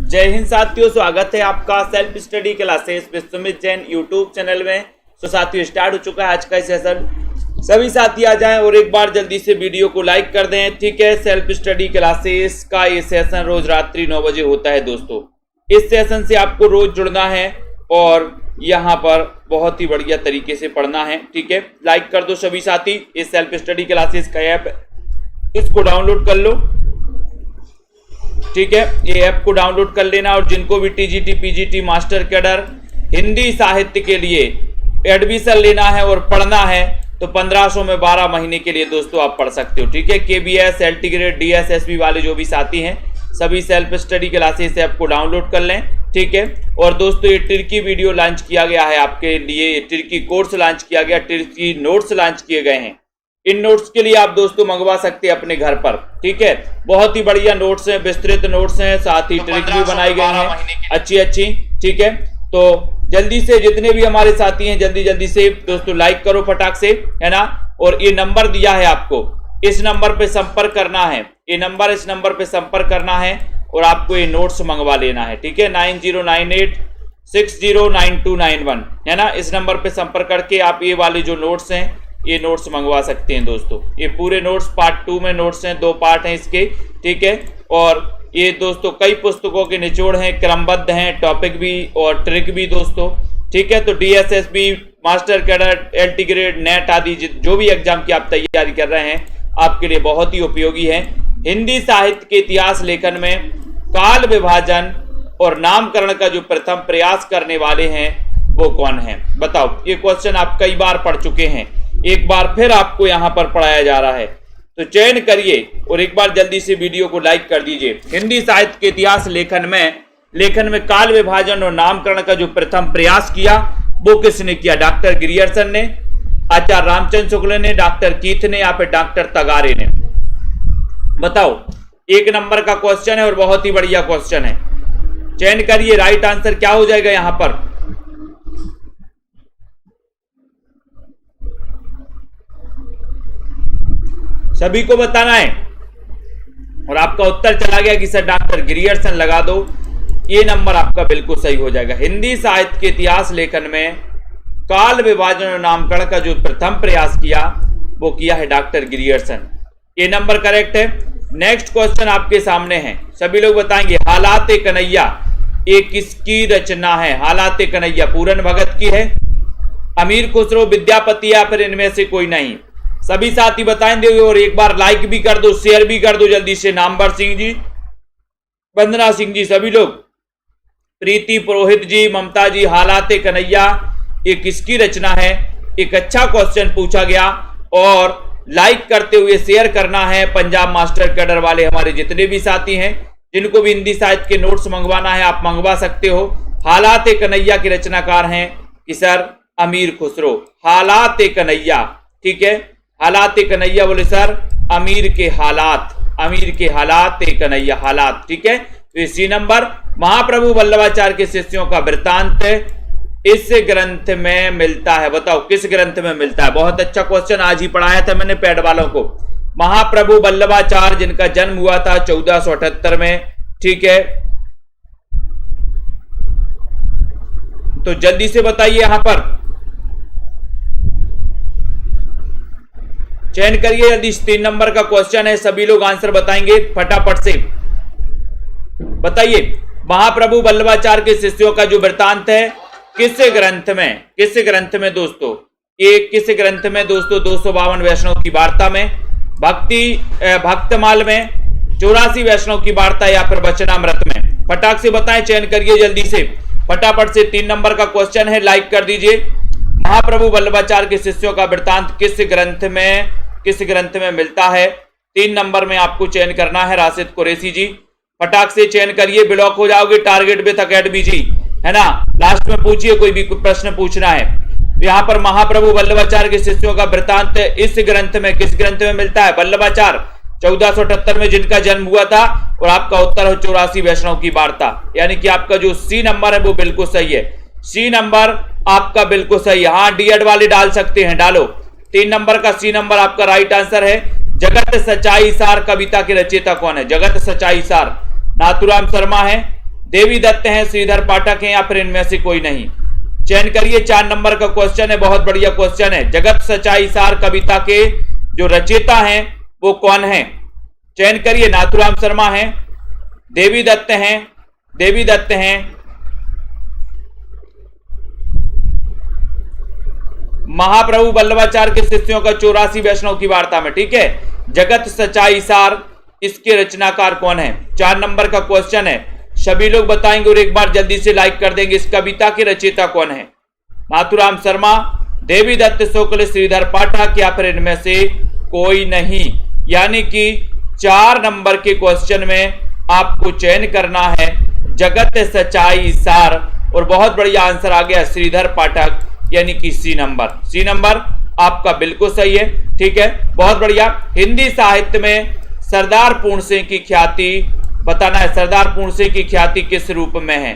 जय हिंद साथियों, स्वागत है आपका self study classes Vishwamit Jain YouTube channel में। तो साथियों स्टार्ट हो चुका है आज का सेशन। सभी साथी आ जाएं और एक बार जल्दी से वीडियो को लाइक कर दें, ठीक है। सेल्फ स्टडी क्लासेस का ये सेशन रोज रात्रि 9 बजे होता है दोस्तों। इस सेशन से आपको रोज जुड़ना है और यहाँ पर बहुत ही बढ़िया तरीके से पढ़ना है, ठीक है। लाइक कर दो सभी साथी। इस सेल्फ स्टडी क्लासेस का ऐप, इसको डाउनलोड कर लो, ठीक है। ये ऐप को डाउनलोड कर लेना। और जिनको भी TGT, PGT, master cadre Hindi साहित्य के लिए एडमिशन लेना है और पढ़ना है तो 1500 में 12 महीने के लिए दोस्तों आप पढ़ सकते हो, ठीक है। केबीएस, एलटी ग्रेड, डीएसएसबी वाले जो भी साथी हैं सभी सेल्फ स्टडी क्लासेस ऐप को डाउनलोड कर लें, ठीक है। और दोस्तों ये टिर्की वीडियो लॉन्च किया गया है आपके लिए, टिर्की कोर्स लॉन्च किया गया, टिर्की नोट्स लॉन्च किए गए हैं। इन नोट्स के लिए आप दोस्तों मंगवा सकते हैं अपने घर पर, ठीक है। बहुत ही बढ़िया नोट्स हैं, विस्तृत नोट्स हैं, साथ ही ट्रिक भी बनाई गई हैं अच्छी, ठीक है। तो जल्दी से जितने भी हमारे साथी हैं जल्दी से दोस्तों लाइक करो फटाक से, है ना। और ये नंबर दिया है आपको, इस नंबर पे संपर्क करना है, इस नंबर पे संपर्क करना है और आपको ये नोट्स मंगवा लेना है, ठीक है। 9098609291, है ना। इस नंबर पे संपर्क करके आप ये वाले जो नोट्स हैं ये नोट्स मंगवा सकते हैं दोस्तों। ये पूरे नोट्स पार्ट 2 में नोट्स हैं, 2 पार्ट हैं इसके, ठीक है। और ये दोस्तों कई पुस्तकों के निचोड़ हैं, क्रमबद्ध हैं, टॉपिक भी और ट्रिक भी दोस्तों, ठीक है। तो DSSB, master cadre, LT grade, net आदि जो भी एग्जाम की आप तैयारी कर रहे हैं आपके लिए बहुत ही उपयोगी है। हिंदी साहित्य के इतिहास लेखन में काल विभाजन और नामकरण का जो प्रथम प्रयास करने वाले हैं वो कौन है, बताओ। ये क्वेश्चन आप कई बार पढ़ चुके हैं, एक बार फिर आपको यहां पर पढ़ाया जा रहा है। तो चयन करिए और एक बार जल्दी से वीडियो को लाइक कर दीजिए। हिंदी साहित्य के इतिहास लेखन में काल विभाजन और नामकरण का जो प्रथम प्रयास किया वो किसने किया? डॉक्टर ग्रियर्सन ने, आचार्य रामचंद्र शुक्ल ने, डॉक्टर कीथ ने या फिर डॉक्टर तगारे ने? बताओ। 1 नंबर का क्वेश्चन है और बहुत ही बढ़िया क्वेश्चन है। चयन करिए, राइट आंसर क्या हो जाएगा यहां पर? सभी को बताना है। और आपका उत्तर चला गया कि सर डॉक्टर ग्रियर्सन लगा दो, ये नंबर आपका बिल्कुल सही हो जाएगा। हिंदी साहित्य के इतिहास लेखन में काल विभाजन और नामकरण का जो प्रथम प्रयास किया वो किया है डॉक्टर ग्रियर्सन। ये नंबर करेक्ट है। नेक्स्ट क्वेश्चन आपके सामने है, सभी लोग बताएंगे। हालात कन्हैया ये किसकी रचना है? हालात कन्हैया पूरन भगत की है, अमीर खुसरो, विद्यापति या फिर इनमें से कोई नहीं? सभी साथी बताएंगे और एक बार लाइक भी कर दो, शेयर भी कर दो जल्दी से। नामवर सिंह जी, वंदना सिंह जी, सभी लोग, प्रीति पुरोहित जी, ममता जी, हालात कन्हैया ये किसकी रचना है? एक अच्छा क्वेश्चन पूछा गया और लाइक करते हुए शेयर करना है। पंजाब मास्टर कैडर वाले हमारे जितने भी साथी हैं जिनको भी हिंदी साहित्य के नोट्स मंगवाना है आप मंगवा सकते हो। हालात कन्हैया के रचनाकार हैं कि सर अमीर खुसरो। हालात कन्हैया, ठीक है। हालात कन्हैया बोले सर अमीर के हालात कन्हैया, हालात, ठीक है। तो इसी नंबर महाप्रभु वल्लभाचार्य के शिष्यों का वृत्तांत इस ग्रंथ में मिलता है, बताओ किस ग्रंथ में मिलता है? बहुत अच्छा क्वेश्चन आज ही पढ़ाया था मैंने पैड वालों को। महाप्रभु वल्लभाचार्य जिनका जन्म हुआ था 1478 में, ठीक है। तो जल्दी से बताइए यहां पर, चयन करिए जल्दी। 3 नंबर का क्वेश्चन है, सभी लोग आंसर बताएंगे फटाफट से, बताइए। महाप्रभु वल्लभाचार्य के शिष्यों का जो वृत्तांत है किस ग्रंथ में दोस्तों? ये किस ग्रंथ में दोस्तों? 252 वैष्णव की वार्ता में, भक्तमाल में, 84 वैष्णव की वार्ता या फिर वचनामृत में? फटाक से बताएं, चयन करिए जल्दी से फटाफट से। 3 नंबर का क्वेश्चन है, लाइक कर दीजिए। महाप्रभु वल्लभाचार्य के शिष्यों का वृत्तांत किस ग्रंथ में मिलता है? 3 नंबर में आपको चयन करना है। राशिद कुरैशी जी फटाक से चयन करिए, ब्लॉक हो जाओगे टारगेट विद अकेडमी जी, है ना। लास्ट में पूछिए, कोई भी प्रश्न पूछना है। यहाँ पर महाप्रभु वल्लभाचार्य के शिष्यों का वृत्तांत इस ग्रंथ में किस ग्रंथ में मिलता है? वल्लभाचार्य 1478 में जिनका जन्म हुआ था। और आपका उत्तर है 84 वैष्णव की वार्ता, यानी कि आपका जो सी नंबर है वो बिल्कुल सही है। सी नंबर आपका बिल्कुल सही है। हाँ, डीएड वाले डाल सकते हैं, डालो। 3 नंबर का सी नंबर आपका राइट आंसर है। जगत सच्चाई सार कविता के रचयिता कौन है? जगत सच्चाई सार नाथुराम शर्मा है, देवी दत्त हैं, श्रीधर पाठक हैं, या फिर इनमें से कोई नहीं? चयन करिए। 4 नंबर का क्वेश्चन है, बहुत बढ़िया क्वेश्चन है। जगत सच्चाई सार कविता के जो रचयिता हैं वो कौन है? चयन करिए। नाथूराम शर्मा हैं, देवी दत्त हैं, महाप्रभु वल्लभाचार्य के शिष्यों का 84 वैष्णव की वार्ता में। ठीक है, जगत सच्चाई सार, इसके रचनाकार कौन है? 4 नंबर का क्वेश्चन है, सभी लोग बताएंगे और एक बार जल्दी से लाइक कर देंगे। इस कविता के रचयिता कौन है? नाथूराम शर्मा, देवी दत्त शुक्ल, श्रीधर पाठक, या फिर इनमें से कोई नहीं? यानी कि 4 नंबर के क्वेश्चन में आपको चयन करना है जगत सच्चाई सार, और बहुत बढ़िया आंसर आ गया श्रीधर पाठक, यानी कि सी नंबर आपका बिल्कुल सही है। ठीक है, बहुत बढ़िया। हिंदी साहित्य में सरदार पूर्ण सिंह की ख्याति बताना है। सरदार पूर्ण सिंह की ख्याति किस रूप में है?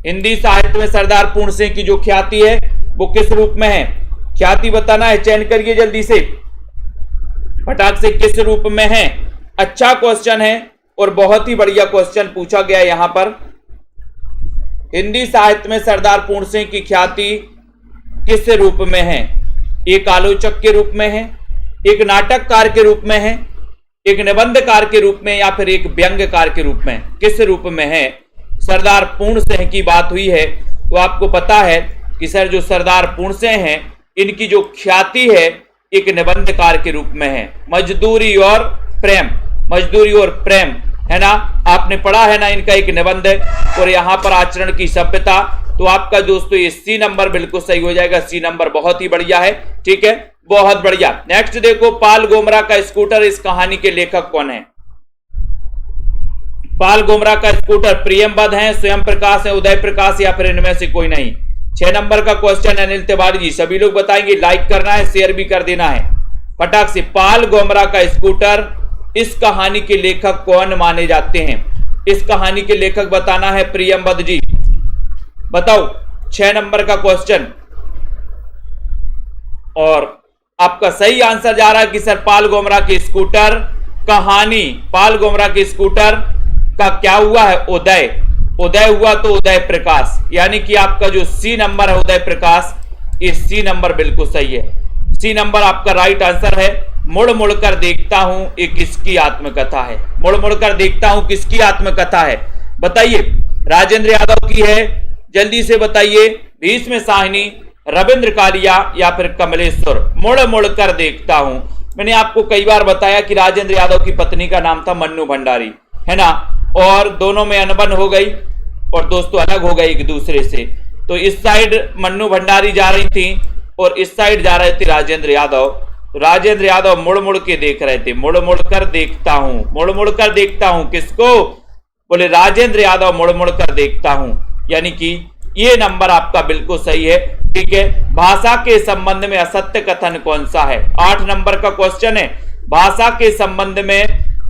हिंदी साहित्य में सरदार पूर्ण सिंह की जो ख्याति है वो किस रूप में है? ख्याति बताना है, चयन करिए जल्दी से, फटाक से, किस रूप में है? अच्छा क्वेश्चन है और बहुत ही बढ़िया क्वेश्चन पूछा गया यहां पर। हिंदी साहित्य में सरदार पूर्ण सिंह की ख्याति किस रूप में है? एक आलोचक के रूप में है, एक नाटककार के रूप में है, एक निबंधकार के रूप में, या फिर एक व्यंग्यकार के रूप में? किस रूप में है? सरदार पूर्ण सिंह की बात हुई है तो आपको पता है कि सर जो सरदार पूर्ण सिंह हैं इनकी जो ख्याति है एक निबंधकार के रूप में है। मजदूरी और प्रेम है ना, आपने पढ़ा है ना इनका एक निबंध है, और यहां पर आचरण की सभ्यता। तो आपका दोस्तों ये सी नंबर बिल्कुल सही हो जाएगा। सी नंबर बहुत ही बढ़िया है। ठीक है, बहुत बढ़िया। नेक्स्ट देखो, पाल गोमरा का स्कूटर, इस कहानी के लेखक कौन है? पाल गोमरा का स्कूटर प्रियमबद्ध है, स्वयं प्रकाश है, उदय प्रकाश, या फिर इनमें से कोई नहीं? 6 नंबर का क्वेश्चन है, अनिल तिवारी जी, सभी लोग बताएंगे, लाइक करना है, शेयर भी कर देना है फटाक से। पाल गोमरा का स्कूटर, इस कहानी के लेखक कौन माने जाते हैं? इस कहानी के लेखक बताना है, प्रियमबद्ध जी बताओ। 6 नंबर का क्वेश्चन, और आपका सही आंसर जा रहा है कि सर पाल गोमरा के स्कूटर कहानी, पाल गोमरा के स्कूटर का क्या हुआ है? उदय हुआ तो उदय प्रकाश, यानी कि आपका जो सी नंबर है उदय प्रकाश, ये सी नंबर बिल्कुल सही है। सी नंबर आपका राइट आंसर है। मुड़ मुड़ कर देखता हूं ये किसकी आत्मकथा है? मुड़ मुड़ कर देखता हूं किसकी आत्मकथा है? बताइए। राजेंद्र यादव की है, जल्दी से बताइए। भीष्म साहिनी, रविंद्र कालिया, या फिर कमलेश्वर? मुड़ मुड़ कर देखता हूं, मैंने आपको कई बार बताया कि राजेंद्र यादव की पत्नी का नाम था मन्नू भंडारी, है ना, और दोनों में अनबन हो गई और दोस्तों अलग हो गए एक दूसरे से। तो इस साइड मन्नू भंडारी जा रही थी और इस साइड जा रहे थे राजेंद्र यादव। तो राजेंद्र यादव मुड़ मुड़ के देख रहे थे, मुड़ मुड़ कर देखता हूं, मुड़ मुड़ कर देखता हूं किसको? बोले राजेंद्र यादव मुड़ मुड़ कर देखता हूं, यानी कि ये नंबर आपका बिल्कुल सही है। ठीक है, भाषा के संबंध में असत्य कथन कौन सा है? 8 नंबर का क्वेश्चन है, भाषा के संबंध में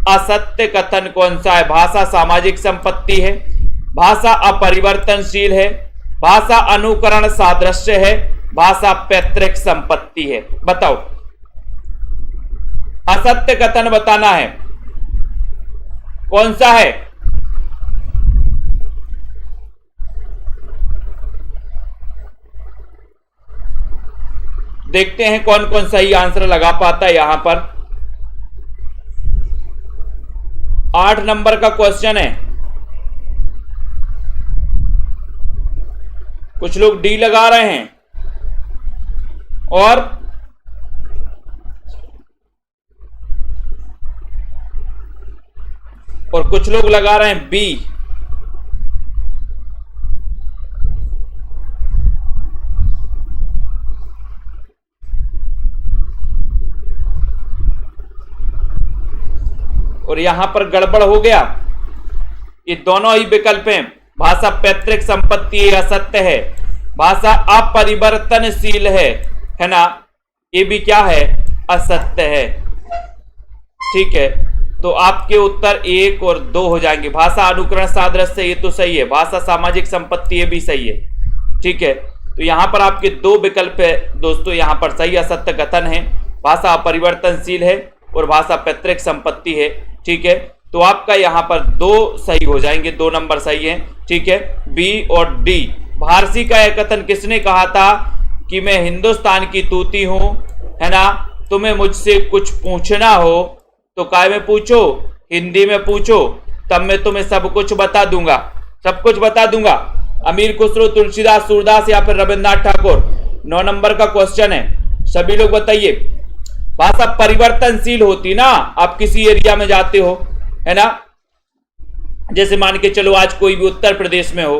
असत्य कथन कौन सा है? भाषा सामाजिक संपत्ति है, भाषा अपरिवर्तनशील है, भाषा अनुकरण सादृश्य है, भाषा पैतृक संपत्ति है? बताओ। असत्य कथन बताना है, कौन सा है? देखते हैं कौन कौन सही आंसर लगा पाता है यहां पर। 8 नंबर का क्वेश्चन है, कुछ लोग डी लगा रहे हैं और कुछ लोग लगा रहे हैं बी। और यहां पर गड़बड़ हो गया, ये दोनों ही विकल्प हैं। भाषा पैतृक संपत्ति असत्य है, भाषा अपरिवर्तनशील है ना, ये भी क्या है? असत्य है। ठीक है, तो आपके उत्तर 1 और 2 हो जाएंगे। भाषा अनुकरण सादृश्य ये तो सही है, भाषा सामाजिक संपत्ति ये भी सही है। ठीक है, तो यहां पर आपके 2 विकल्प है दोस्तों, यहां पर सही असत्य कथन है, भाषा अपरिवर्तनशील है और भाषा पैतृक संपत्ति है। ठीक है, तो आपका यहां पर 2 सही हो जाएंगे, 2 नंबर सही है, ठीक है, बी और डी। फारसी का यह कथन किसने कहा था कि मैं हिंदुस्तान की तूती हूं, है ना, तुम्हें मुझसे कुछ पूछना हो तो काय में पूछो, हिंदी में पूछो, तब मैं तुम्हें सब कुछ बता दूंगा, सब कुछ बता दूंगा। अमीर खुसरो, तुलसीदास, सूरदास या फिर रविन्द्रनाथ ठाकुर? 9 नंबर का क्वेश्चन है, सभी लोग बताइए। भाषा परिवर्तनशील होती ना, आप किसी एरिया में जाते हो, है ना, जैसे मान के चलो आज कोई भी उत्तर प्रदेश में हो,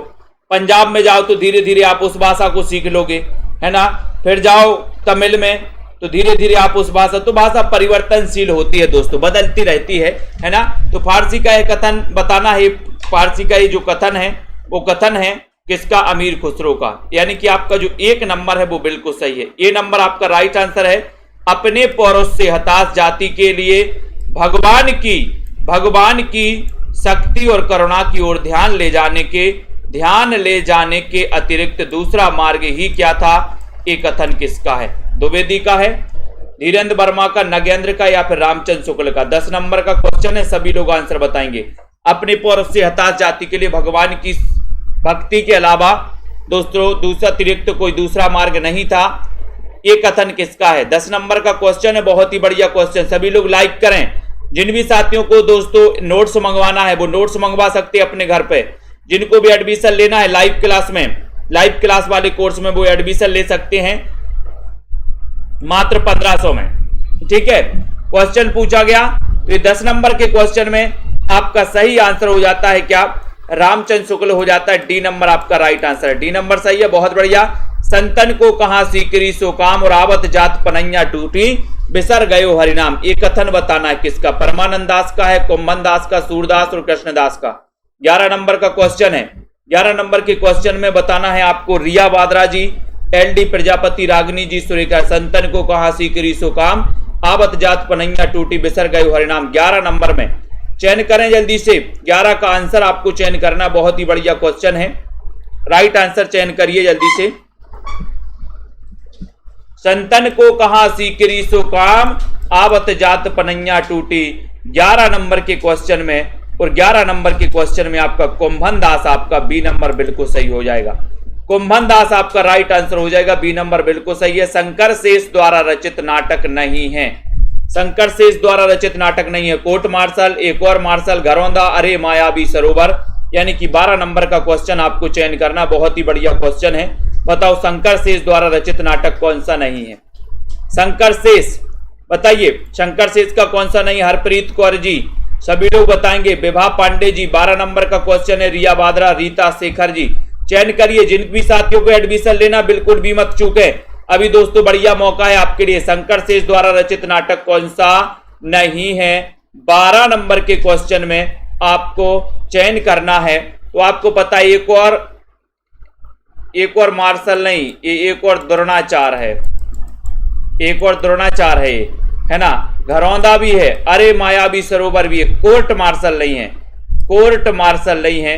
पंजाब में जाओ तो धीरे धीरे आप उस भाषा को सीख लोगे, है ना, फिर जाओ तमिल में तो धीरे धीरे आप उस भाषा, तो भाषा परिवर्तनशील होती है दोस्तों, बदलती रहती है ना। तो फारसी का यह कथन बताना है, फारसी का ये जो कथन है वो कथन है किसका? अमीर खुसरो का। यानी कि आपका जो 1 नंबर है वो बिल्कुल सही है, ये नंबर आपका राइट आंसर है। अपने पौरुष से हताश जाति के लिए भगवान की शक्ति और करुणा की ओर ध्यान ले जाने के अतिरिक्त दूसरा मार्ग ही क्या था? ये कथन किसका है? द्विवेदी का है, धीरेन्द्र वर्मा का, नगेंद्र का या फिर रामचंद्र शुक्ल का? 10 नंबर का क्वेश्चन है, सभी लोग आंसर बताएंगे। अपने पौरुष से हताश जाति के लिए भगवान की भक्ति के अलावा दोस्तों दूसरा अतिरिक्त कोई दूसरा मार्ग नहीं था, ये कथन किसका है? 10 नंबर का क्वेश्चन है, बहुत ही बढ़िया क्वेश्चन, सभी लोग लाइक करें। जिन भी साथियों को दोस्तों नोट्स मंगवाना है वो नोट्स मंगवा सकते हैं अपने घर पे। जिनको भी एडमिशन लेना है लाइव क्लास में, लाइव क्लास वाले कोर्स में, वो एडमिशन ले सकते हैं मात्र 1500 में, ठीक है। क्वेश्चन पूछा गया तो ये 10 नंबर के क्वेश्चन में आपका सही आंसर हो जाता है क्या? रामचंद्र शुक्ल हो जाता है, डी नंबर आपका राइट आंसर है, डी नंबर सही है, बहुत बढ़िया। संतन को कहा सीकरी सो काम, और आवत जात पनैया टूटी बिसर गयो हरिनाम, ये कथन बताना है किसका? परमानंद दास का है, कुंभन दास का, सूरदास और कृष्णदास का। 11 नंबर का क्वेश्चन है, 11 नंबर के क्वेश्चन में बताना है आपको रिया वाद्रा जी, LD प्रजापति, रागनी जी, सुरेखा। संतन को कहा सीकरी सो काम, आवत जात पनैया टूटी बिसर गयो हरिनाम। 11 नंबर में चयन करें जल्दी से, 11 का आंसर आपको चयन करना, बहुत ही बढ़िया क्वेश्चन है, राइट आंसर चयन करिए जल्दी से। संतन को कहा सीकरी सो काम, आवत जात पनैया टूटी, 11 नंबर के क्वेश्चन में। और 11 नंबर के क्वेश्चन में आपका कुंभन दास, आपका बी नंबर बिल्कुल सही हो जाएगा, कुंभन दास आपका राइट आंसर हो जाएगा, बी नंबर बिल्कुल सही है। शंकर शेष द्वारा रचित नाटक नहीं है, शंकर शेष द्वारा रचित नाटक नहीं है। कोर्ट मार्शल, एक और मार्शल, घरौंदा, अरे मायावी सरोवर, यानी कि 12 नंबर का क्वेश्चन आपको चयन करना, बहुत ही बढ़िया क्वेश्चन है। बताओ शंकर शेष द्वारा रचित नाटक कौन सा नहीं है? शंकर शेष बताइए, शंकर शेष का कौन सा नहीं? हरप्रीत कौर जी, सभी लोग बताएंगे। विभा पांडे जी, 12 नंबर का क्वेश्चन है। रिया वाद्रा, रीता शेखर जी, चयन करिए। जिन भी साथियों को एडमिशन लेना बिल्कुल भी मत चूके, अभी दोस्तों बढ़िया मौका है आपके लिए। शंकर शेष द्वारा रचित नाटक कौन सा नहीं है? 12 नंबर के क्वेश्चन में आपको चयन करना है। तो आपको पता है एक और मार्शल नहीं, ये एक और द्रोणाचार है, एक और द्रोणाचार है ना, घरौंदा भी है, अरे मायावी सरोवर भी है। कोर्ट मार्शल नहीं है, कोर्ट मार्शल नहीं है,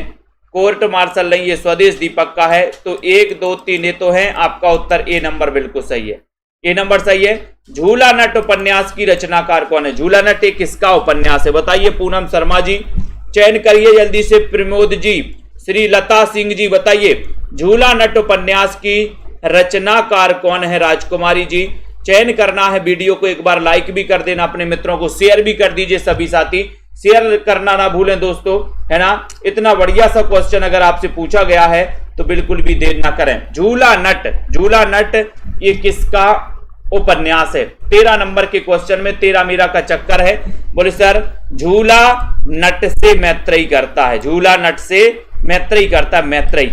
कोर्ट मार्शल नहीं, ये स्वदेश दीपक का है। तो 1 2 3 ये तो है, आपका उत्तर ए नंबर बिल्कुल सही है, ए नंबर सही है। झूला नट उपन्यास की रचनाकार कौन है? झूला नट एक किसका उपन्यास है? बताइए। पूनम शर्मा जी, चयन करिए जल्दी से। प्रमोद जी, श्री लता सिंह जी, बताइए झूला नट उपन्यास की रचनाकार कौन है? राजकुमारी जी, चयन करना है। वीडियो को एक बार लाइक भी कर देना, अपने मित्रों को शेयर भी कर दीजिए, सभी साथी शेयर करना ना भूलें दोस्तों, है ना। इतना बढ़िया सा क्वेश्चन अगर आपसे पूछा गया है तो बिल्कुल भी देर ना करें। झूला नट ये किसका उपन्यास है? 13 नंबर के क्वेश्चन में, तेरा मेरा का चक्कर है। बोले सर झूला नट से मैत्रेयी करता है, झूला नट से मैत्रेयी करता है, मैत्रेयी,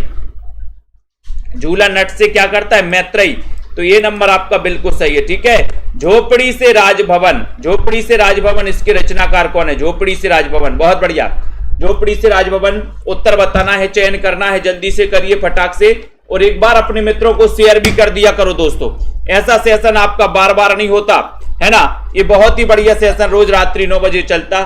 झूला नट से क्या करता है? मैत्रेयी। तो ये नंबर आपका बिल्कुल सही है, ठीक है। झोपड़ी से राजभवन, झोपड़ी से राजभवन, इसके रचनाकार कौन है? झोपड़ी से राजभवन, बहुत बढ़िया। झोपड़ी से राजभवन उत्तर बताना है, चयन करना है, जल्दी से करिए फटाक से। और एक बार अपने मित्रों को शेयर भी कर दिया करो दोस्तों, ऐसा सेशन आपका बार बार नहीं होता है ना, ये बहुत ही बढ़िया सेशन रोज रात्रि 9 बजे चलता।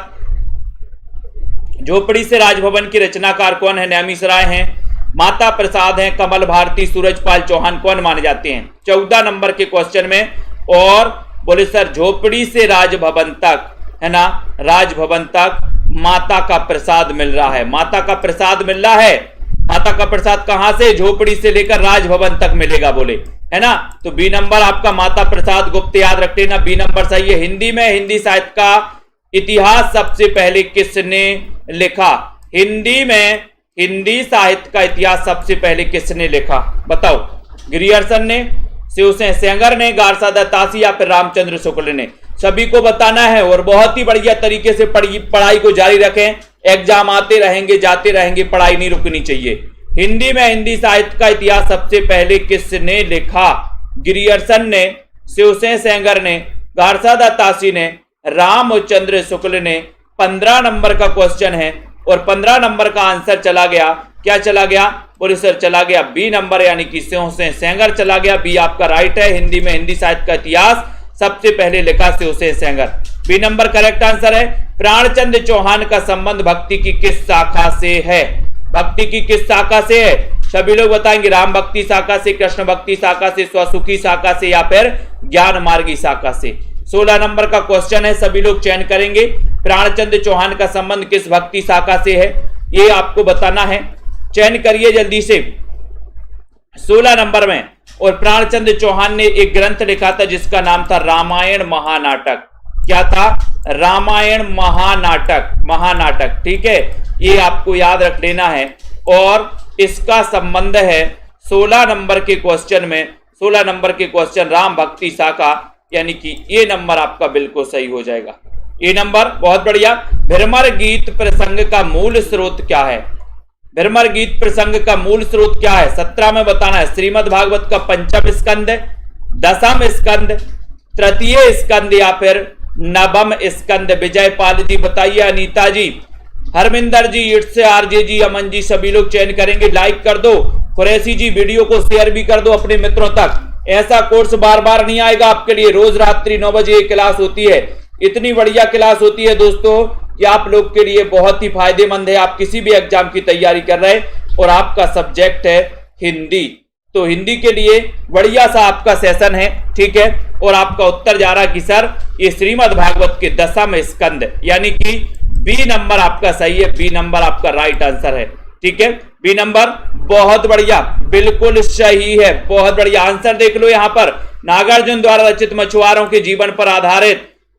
झोपड़ी से राजभवन की रचनाकार कौन है? नैमिष राय हैं, माता प्रसाद हैं, कमल भारती, सूरजपाल चौहान कौन माने जाते हैं? 14 नंबर के क्वेश्चन में। और बोले सर झोपड़ी से राजभवन तक, है ना, राजभवन तक माता का प्रसाद मिल रहा है। माता का प्रसाद मिल रहा है। माता का प्रसाद कहां से? झोपड़ी से लेकर राजभवन तक मिलेगा, बोले, है ना। तो बी नंबर आपका माता प्रसाद गुप्त, याद रख लेना, बी नंबर सही है। हिंदी में हिंदी साहित्य का इतिहास सबसे पहले किसने लिखा? हिंदी में हिंदी साहित्य का इतिहास सबसे पहले किसने लिखा? बताओ। गिरियर्सन ने, शिवसेन सेंगर ने, गारसा दत्तासी या फिर रामचंद्र शुक्ल ने? सभी को बताना है और बहुत ही बढ़िया तरीके से पढ़ाई को जारी रखें। एग्जाम आते रहेंगे, जाते रहेंगे, पढ़ाई नहीं रुकनी चाहिए। हिंदी में हिंदी साहित्य का इतिहास सबसे पहले किसने लिखा? गिरियर्सन ने, शिवसेन सेंगर ने, गारसा दत्तासी ने, रामचंद्र शुक्ल ने। 15 नंबर का क्वेश्चन है और 15 नंबर का आंसर चला गया, क्या चला गया? बोले सर चला गया बी नंबर, यानी कि शिवसेन सेंगर चला गया। बी आपका राइट है। हिंदी में हिंदी साहित्य का इतिहास सबसे पहले लिखा Shivsen Sengar, B number correct answer है। प्राणचंद चौहान का संबंध भक्ति की किस शाखा से है? भक्ति की किस शाखा से है? सभी लोग बताएंगे। राम भक्ति शाखा से, कृष्ण भक्ति शाखा से, स्वसुखी शाखा से या फिर ज्ञान मार्गी शाखा से? 16 नंबर का क्वेश्चन है, सभी लोग चयन करेंगे। प्राणचंद चौहान का संबंध किस भक्ति शाखा से है, ये आपको बताना है। चयन करिए जल्दी से 16 नंबर में। और प्राणचंद चौहान ने एक ग्रंथ लिखा था जिसका नाम था रामायण महानाटक। क्या था? रामायण महानाटक, महानाटक, ठीक है। ये आपको याद रख लेना है और इसका संबंध है 16 नंबर के क्वेश्चन में। 16 नंबर के क्वेश्चन राम भक्ति शाखा, यानी कि ये नंबर आपका बिल्कुल सही हो जाएगा। ये नंबर बहुत बढ़िया। भ्रमर गीत प्रसंग का मूल स्रोत क्या है? भ्रमर गीत प्रसंग का मूल स्रोत क्या है? 17 में बताना है। श्रीमद् भागवत का पंचम स्कंद, दसम स्कंद, तृतीय स्कंद या फिर नवम स्कंद? विजयपाल जी बताइए, अनीता जी, हरमिंदर जी, इट्स आरजे जी, अमन जी, सभी लोग चयन करेंगे। लाइक कर दो। कुरैशी जी वीडियो को शेयर भी कर दो अपने मित्रों तक। ऐसा कोर्स बार बार नहीं आएगा आपके लिए। रोज रात्रि 9 बजे क्लास होती है। इतनी बढ़िया क्लास होती है दोस्तों कि आप लोग के लिए बहुत ही फायदेमंद है। आप किसी भी एग्जाम की तैयारी कर रहे हैं और आपका सब्जेक्ट है हिंदी, तो हिंदी के लिए बढ़िया सा आपका सेशन है, ठीक है। और आपका उत्तर जा रहा है कि सर ये श्रीमद् भागवत के दसम स्कंद, यानी कि बी नंबर आपका सही है। बी नंबर आपका राइट आंसर है, ठीक है। बी नंबर बहुत बढ़िया, बिल्कुल सही है, बहुत बढ़िया। आंसर देख लो यहां पर। नागार्जुन द्वारा रचित मछुआरों के जीवन पर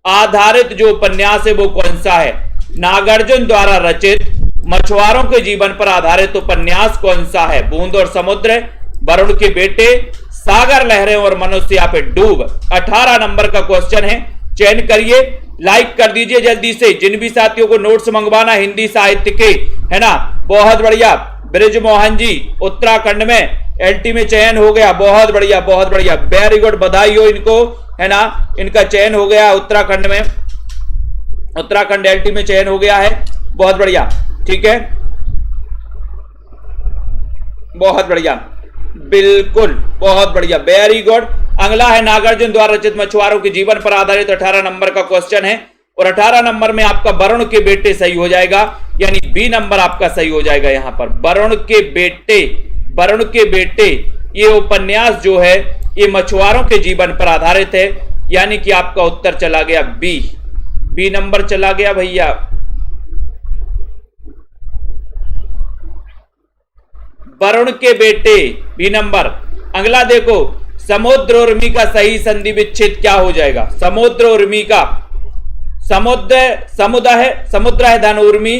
आधारित जो उपन्यास है वो कौन सा है? नागार्जुन द्वारा रचित मछुआरों के जीवन पर आधारित उपन्यास कौन सा है? बूंद और समुद्र, वरुण के बेटे, सागर लहरें और मनुष्य या फिर डूब? 18 नंबर का क्वेश्चन है। चयन करिए, लाइक कर दीजिए जल्दी से। जिन भी साथियों को नोट्स मंगवाना हिंदी साहित्य के, है ना, बहुत बढ़िया। ब्रिजमोहन जी उत्तराखंड में एलटी में चयन हो गया, बहुत बढ़िया, बहुत बढ़िया, वेरी गुड, बधाई हो इनको, है ना। इनका चयन हो गया उत्तराखंड में, उत्तराखंड एलटी में चयन हो गया है, बहुत बढ़िया, ठीक है, बहुत बढ़िया, बिल्कुल बहुत बढ़िया, वेरी गुड। अगला है नागार्जुन द्वारा रचित मछुआरों के जीवन पर आधारित 18 नंबर का क्वेश्चन है और 18 नंबर में आपका वरुण के बेटे सही हो जाएगा, यानी बी नंबर आपका सही हो जाएगा यहां पर। वरुण के बेटे, वरुण के बेटे, ये उपन्यास जो है ये मछुआरों के जीवन पर आधारित है, यानी कि आपका उत्तर चला गया बी, बी नंबर चला गया भैया। वरुण के बेटे, बी नंबर। अगला देखो, समुद्र उर्मी का सही संधि विच्छेद क्या हो जाएगा? समुद्र उर्मी का, समुद्र है धन उर्मी,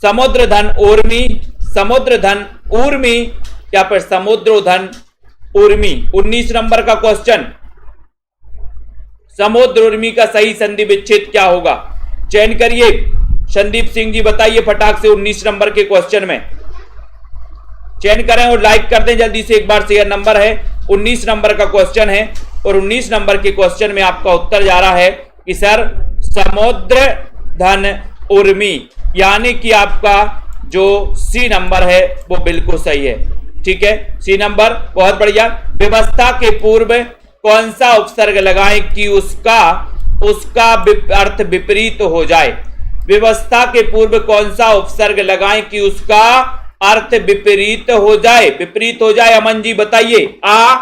समुद्र धन उर्मी, समुद्र धन उर्मी या फिर समुद्र धन उर्मी? 19 नंबर का क्वेश्चन, समुद्र उर्मी का सही संधि विच्छेद क्या होगा? चयन करिए, संदीप सिंह जी बताइए फटाक से 19 नंबर के क्वेश्चन में चयन करें और लाइक कर दें जल्दी से एक बार, शेयर नंबर है। 19 नंबर का क्वेश्चन है और 19 नंबर के क्वेश्चन में आपका उत्तर जा रहा है कि सर समुद्र धन उर्मी, यानी कि आपका जो सी नंबर है वो बिल्कुल सही है, ठीक है, सी नंबर, बहुत बढ़िया। व्यवस्था के पूर्व कौन सा उपसर्ग लगाएं कि उसका अर्थ विपरीत हो जाए? व्यवस्था के पूर्व कौन सा उपसर्ग लगाएं कि उसका अर्थ विपरीत हो जाए? विपरीत हो जाए, अमन जी बताइए, आ,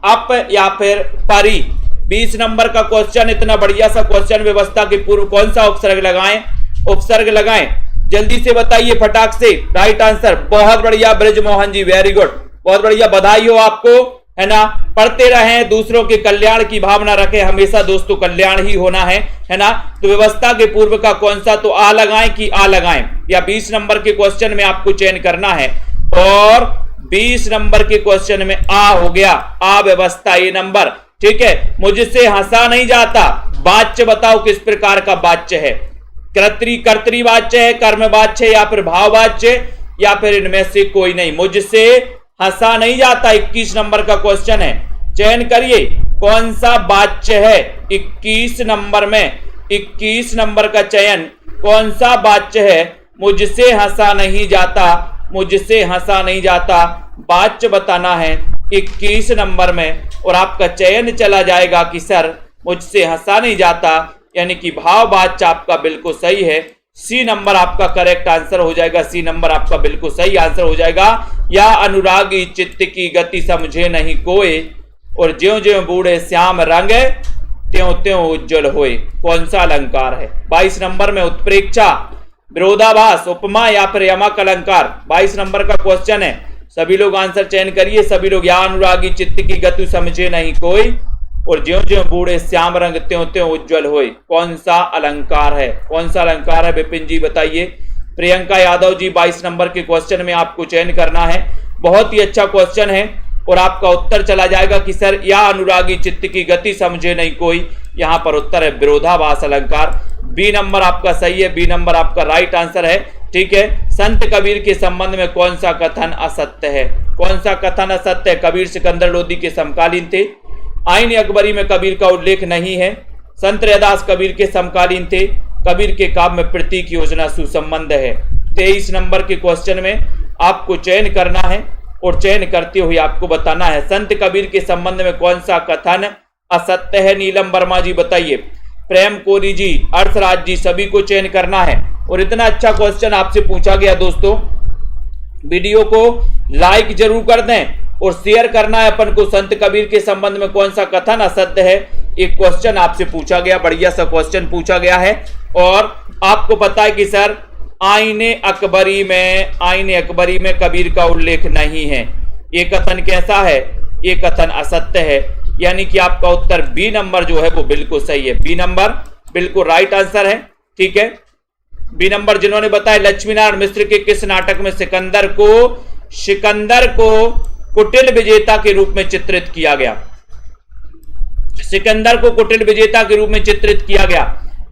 अप या फिर परी? 20 नंबर का क्वेश्चन, इतना बढ़िया सा क्वेश्चन, व्यवस्था के पूर्व कौन सा उपसर्ग लगाएं? उपसर्ग लगाएं, जल्दी से बताइए फटाक से। राइट आंसर, बहुत बढ़िया ब्रिजमोहन जी, वेरी गुड, बहुत बढ़िया, बधाई हो आपको, है ना। पढ़ते रहें, दूसरों के कल्याण की भावना रखें, हमेशा दोस्तों कल्याण ही होना है ना। तो व्यवस्था के पूर्व का कौन सा, तो आ लगाएं कि आ लगाएं, या 20 नंबर के क्वेश्चन में आपको चयन करना है। और 20 नंबर के क्वेश्चन में आ हो गया, आ व्यवस्था ये नंबर, ठीक है। मुझसे हंसा नहीं जाता, वाच्य बताओ किस प्रकार का वाच्य है? कर्तृवाच्य है, कर्मवाच्य, या फिर भाववाच्य, या फिर इनमें से कोई नहीं। मुझसे हंसा नहीं जाता 21 नंबर का क्वेश्चन है, चयन करिए कौन सा वाच्य है 21 नंबर में। 21 नंबर का चयन कौन सा वाच्य है? मुझसे हंसा नहीं जाता, मुझसे हंसा नहीं जाता, वाच्य बताना है 21 नंबर में। और आपका चयन चला जाएगा कि सर मुझसे हंसा नहीं जाता, यानी कि भाव वाच्य आपका बिल्कुल सही है। सी नंबर आपका करेक्ट आंसर हो जाएगा, सी नंबर आपका बिल्कुल सही आंसर हो जाएगा। या अनुरागी चित्त की गति समझे नहीं कोई, और ज्यों ज्यों बूढ़े श्याम रंग त्यों त्यों उज्जवल होए, कौन सा अलंकार है? 22 नंबर में उत्प्रेक्षा, विरोधाभास, उपमा, या फिर यमक अलंकार, 22 नंबर का क्वेश्चन है। सभी लोग आंसर चयन करिए, सभी लोग। या अनुरागी चित्त की गति समझे नहीं कोई, और ज्यों ज्यों बूढ़े श्याम रंग त्यों त्यों उज्जवल होए, कौन सा अलंकार है? कौन सा अलंकार है? विपिन जी बताइए। प्रियंका यादव जी, 22 नंबर के क्वेश्चन में आपको चयन करना है। बहुत ही अच्छा क्वेश्चन है, और आपका उत्तर चला जाएगा कि सर या अनुरागी चित्त की गति समझे नहीं कोई, यहां पर उत्तर है विरोधाभास अलंकार। बी नंबर आपका सही है, बी नंबर आपका राइट आंसर है, ठीक है। संत कबीर के संबंध में कौन सा कथन असत्य है? कौन सा कथन असत्य है? कबीर सिकंदर लोदी के समकालीन थे, आईन अकबरी में कबीर का उल्लेख नहीं है, संत रैदास कबीर के समकालीन थे, कबीर के काव्य में प्रतीक योजना सुसंबंध है। 23 नंबर के क्वेश्चन में आपको चयन करना है, और चयन करते हुए आपको बताना है संत कबीर के संबंध में कौन सा कथन असत्य है। नीलम वर्मा जी बताइए, प्रेम कोरी जी, अर्थराज जी, सभी को चयन करना है। और इतना अच्छा क्वेश्चन आपसे पूछा गया दोस्तों, वीडियो को लाइक जरूर कर दें और शेयर करना है अपन को। संत कबीर के संबंध में कौन सा कथन असत्य है, एक क्वेश्चन आपसे पूछा गया, बढ़िया सा क्वेश्चन पूछा गया है। और आपको पता है कि सर आईने अकबरी में कबीर का उल्लेख नहीं है, ये कथन कैसा है? ये कथन असत्य है, यानी कि आपका उत्तर बी नंबर जो है वो बिल्कुल सही है। बी नंबर बिल्कुल राइट आंसर है, ठीक है। बी नंबर जिन्होंने बताया, लक्ष्मीनारायण मिश्र के किस नाटक में सिकंदर को कुटिल विजेता के रूप में चित्रित किया गया? सिकंदर को कुटिल विजेता के रूप में चित्रित किया गया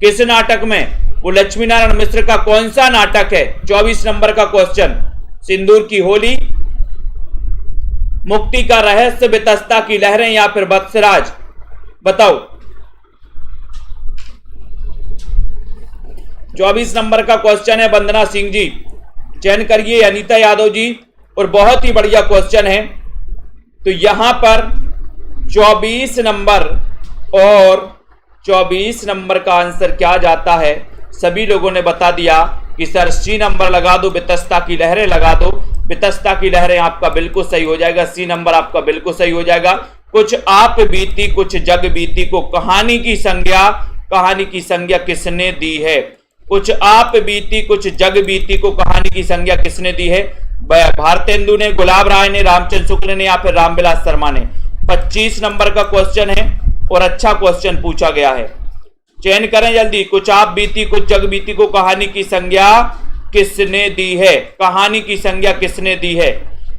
किस नाटक में? वो लक्ष्मीनारायण मिश्र का कौन सा नाटक है? 24 नंबर का क्वेश्चन। सिंदूर की होली, मुक्ति का रहस्य, वितस्ता की लहरें, या फिर बक्सराज, बताओ। 24 नंबर का क्वेश्चन है। वंदना सिंह जी चयन करिए, अनीता यादव जी, और बहुत ही बढ़िया क्वेश्चन है। तो यहां पर 24 नंबर और 24 नंबर का आंसर क्या जाता है? सभी लोगों ने बता दिया कि सर सी नंबर लगा दो, वितस्ता की लहरें लगा दो। वितस्ता की लहरें आपका बिल्कुल सही हो जाएगा, सी नंबर आपका बिल्कुल सही हो जाएगा। कुछ आप बीती कुछ जग बीती को कहानी की संज्ञा किसने दी है? कुछ आप बीती कुछ जग बीती को कहानी की संज्ञा किसने दी है? भारतेंदु ने, गुलाब राय ने, रामचंद्र शुक्ल ने, या फिर रामविलास शर्मा ने। 25 नंबर का क्वेश्चन है, और अच्छा क्वेश्चन पूछा गया है, चयन करें जल्दी। कुछ आप बीती कुछ जग बीती को कहानी की संज्ञा किसने दी है? कहानी की संज्ञा किसने दी है?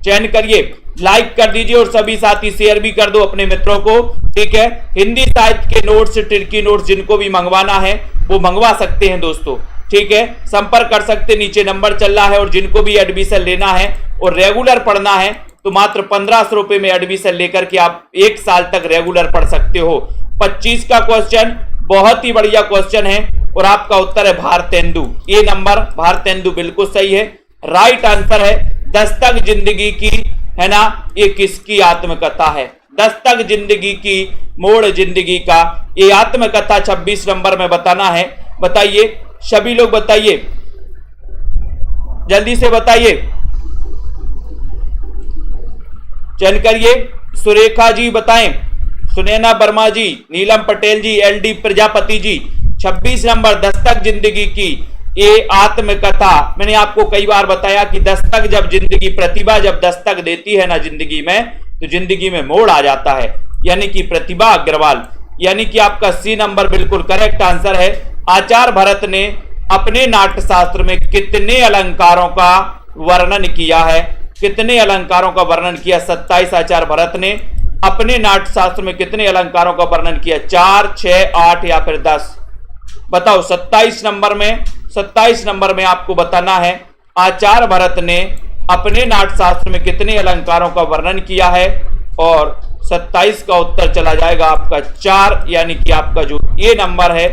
चयन करिए, लाइक कर दीजिए, और सभी साथी शेयर भी कर दो अपने मित्रों को, ठीक है। हिंदी साहित्य के नोट्स, टिर्की नोट्स जिनको भी मंगवाना है वो मंगवा सकते हैं दोस्तों, ठीक है। संपर्क कर सकते, नीचे नंबर चल रहा है। और जिनको भी एडमिशन लेना है और रेगुलर पढ़ना है तो मात्र 1500 रुपए में एडमिशन लेकर के आप 1 साल तक रेगुलर पढ़ सकते हो। 25 का क्वेश्चन बहुत ही बढ़िया क्वेश्चन है, और आपका उत्तर है भारतेंदु। ये नंबर भारतेंदु बिल्कुल सही है, राइट आंसर है। दस्तक जिंदगी की, है ना, ये किसकी आत्मकथा है? दस्तक जिंदगी की, मोड़ जिंदगी का, ये आत्मकथा 26 नंबर में बताना है। बताइए, सभी लोग बताइए, जल्दी से बताइए, चयन करिए। सुरेखा जी बताएं, सुनैना वर्मा जी, नीलम पटेल जी, LD प्रजापति जी। 26 नंबर दस्तक जिंदगी की, ये आत्मकथा। मैंने आपको कई बार बताया कि दस्तक जब जिंदगी, प्रतिभा जब दस्तक देती है ना जिंदगी में, तो जिंदगी में मोड़ आ जाता है, यानी कि प्रतिभा अग्रवाल। यानी कि आपका सी नंबर बिल्कुल करेक्ट आंसर है। आचार्य भरत ने अपने नाट्यशास्त्र में कितने अलंकारों का वर्णन किया है? कितने अलंकारों का वर्णन किया? 27 आचार्य भरत ने अपने नाट्यशास्त्र में कितने अलंकारों का वर्णन किया? 4, 6, 8 या फिर 10? बताओ। 27 नंबर में आपको बताना है आचार्य भरत ने अपने नाट्यशास्त्र में कितने अलंकारों का वर्णन किया है, और 27 का उत्तर चला जाएगा आपका 4, यानी कि आपका जो ये नंबर है,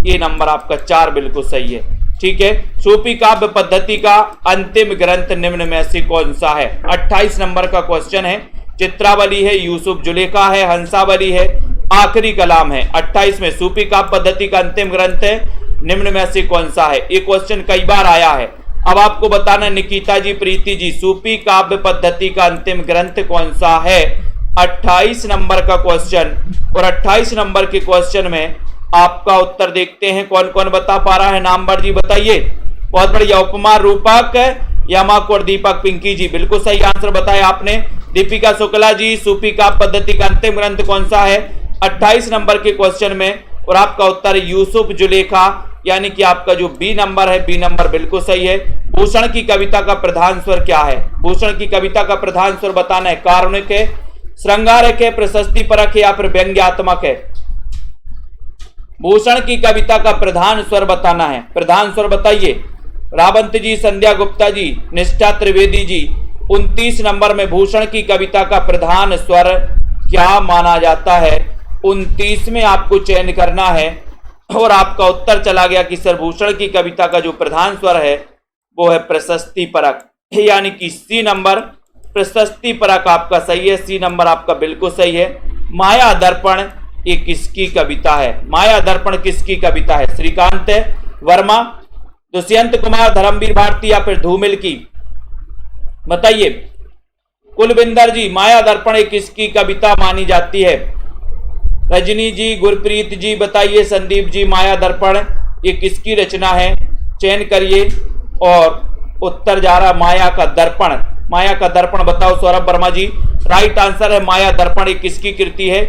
ये नंबर आपका 4 बिल्कुल सही है। ठीक है। सूफी काव्य पद्धति का अंतिम ग्रंथ निम्न में से कौन सा है? 28 नंबर का क्वेश्चन है। चित्रावली है, यूसुफ जुलेखा है, हंसावली है, आखिरी कलाम है। 28 में सूफी काव्य पद्धति का अंतिम ग्रंथ है, निम्न में से कौन सा है? ये क्वेश्चन कई बार आया है। अब आपको बताना, निकिता जी, प्रीति जी, सूफी काव्य पद्धति का अंतिम ग्रंथ कौन सा है? 28 नंबर का क्वेश्चन। और 28 नंबर के क्वेश्चन में आपका उत्तर देखते हैं कौन कौन बता पा रहा है। नामवर जी बताइए। बहुत बढ़िया। उपमा, रूपक, यमक और दीपक। पिंकी जी बिल्कुल सही आंसर बताया आपने। दीपिका शुक्ला जी, सूफी काव्य पद्धति का अंतिम ग्रंथ कौन सा है? 28 नंबर के क्वेश्चन में, और आपका उत्तर यूसुफ जुलेखा, यानी कि आपका जो बी नंबर है, बी नंबर बिल्कुल सही है। भूषण की कविता का प्रधान स्वर क्या है? भूषण की कविता का प्रधान स्वर बताना है। कारुणिक है, श्रृंगारक है, प्रशस्ति परक है या फिर व्यंग्यात्मक है? भूषण की कविता का प्रधान स्वर बताना है। प्रधान स्वर बताइए। रावंत जी, संध्या गुप्ता जी, निष्ठा त्रिवेदी जी। 29 नंबर में भूषण की कविता का प्रधान स्वर क्या माना जाता है? 29 में आपको चयन करना है, और आपका उत्तर चला गया कि सर भूषण की कविता का जो प्रधान स्वर है वो है प्रशस्ति परक, यानी कि सी नंबर प्रशस्ति परक आपका सही है। सी नंबर आपका बिल्कुल सही है। माया दर्पण ये किसकी कविता है? माया दर्पण किसकी कविता है? श्रीकांत वर्मा, दुष्यंत कुमार, धर्मवीर भारती या फिर धूमिल की? बताइए। कुलविंदर जी, माया दर्पण ये किसकी कविता मानी जाती है? रजनी जी, गुरप्रीत जी बताइए। संदीप जी, माया दर्पण ये किसकी रचना है? चयन करिए, और उत्तर जा रहा माया का दर्पण। माया का दर्पण बताओ। सौरभ वर्मा जी, राइट आंसर है माया दर्पण ये किसकी कृति है?